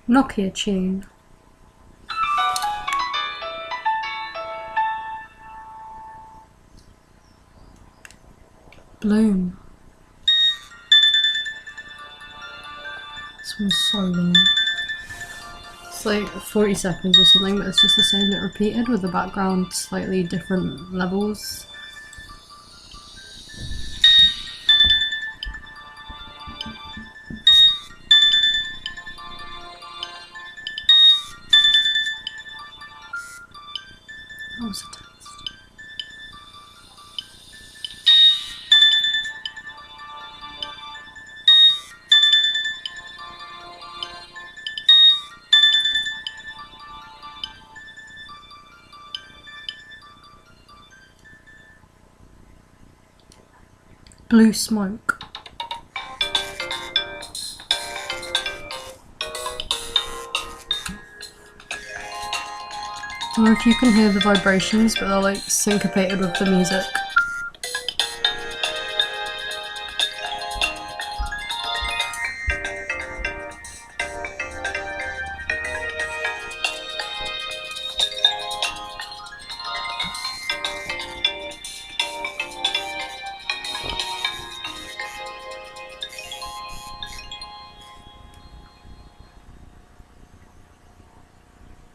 Nokia tune. Bloom. This one's so long. It's like 40 seconds or something, but it's just the same bit repeated with the background slightly different levels. That was a test. Blue smoke. I don't know if you can hear the vibrations, but they're like syncopated with the music.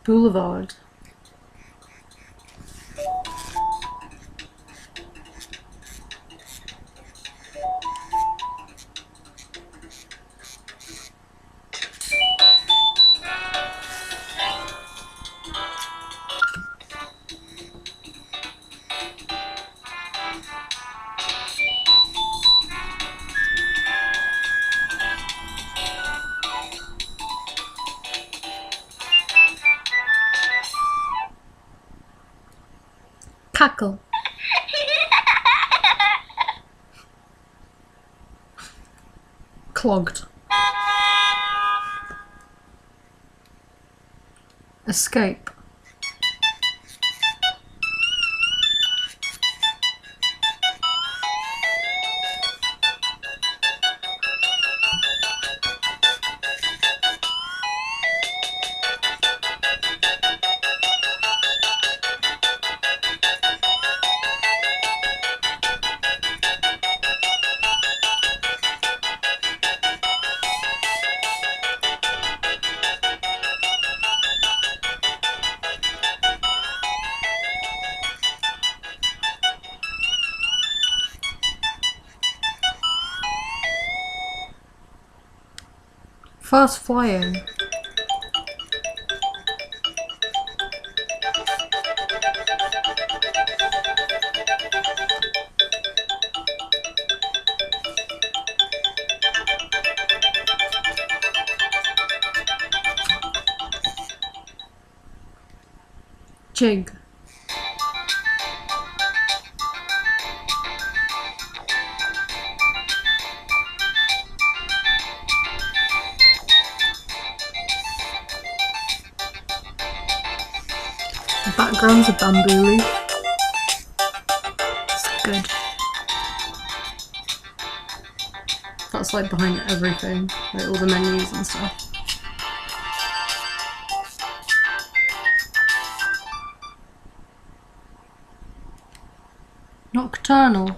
Boulevard. Cackle. Clogged. Escape. Fast flying. Jig. The background's a bamboo leaf. It's good. That's like behind everything, like all the menus and stuff. Nocturnal.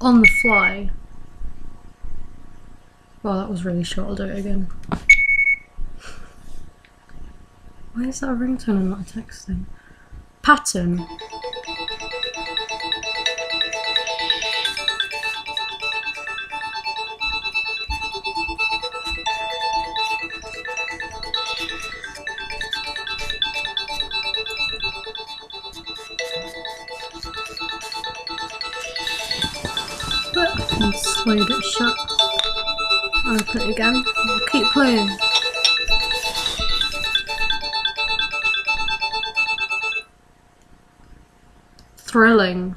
On the fly. Well, that was really short, I'll do it again. Why is that a ringtone and not a text thing? Pattern. And slowed it shut. Open it again. I'll keep playing. thrilling.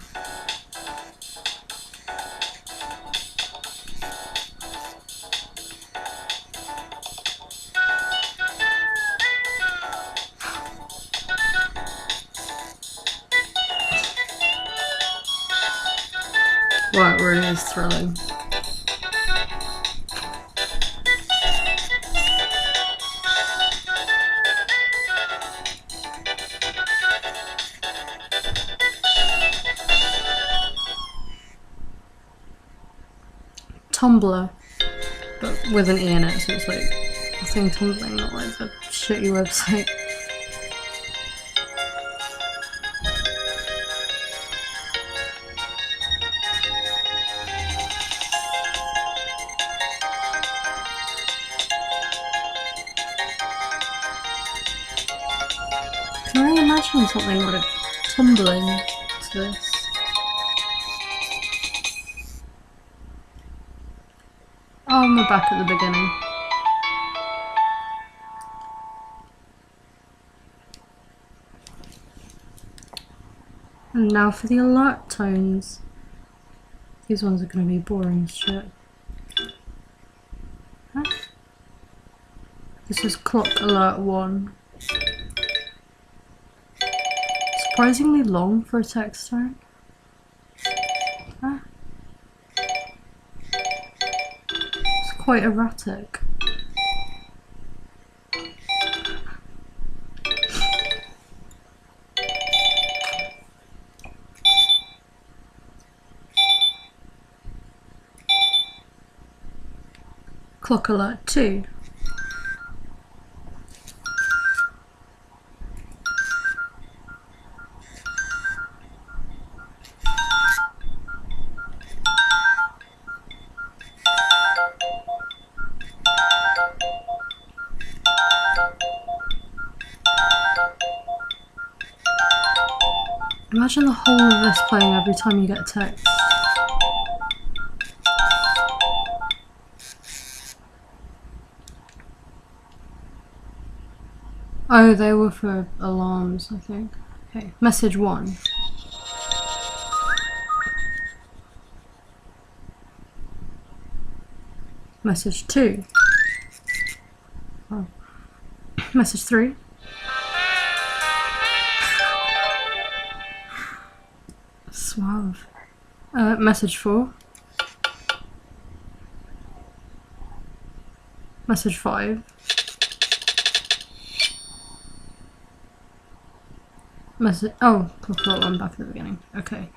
Wow, it really is thrilling. Tumblr, but with an E in it, so it's like a thing tumbling, not like a shitty website. Can I imagine something like tumbling to this? Oh, we're back at the beginning. And now for the alert tones. These ones are going to be boring as shit. Huh? This is clock alert 1. Surprisingly long for a text tone. Huh? It's quite erratic. Clock alert 2. Imagine the whole of this playing every time you get a text. Oh, they were for alarms, I think. Okay, message 1. Message 2. Oh. Message 3. Suave. Message 4. Message 5. Message. Oh, clock alert 1 back at the beginning. Okay.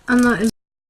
And that is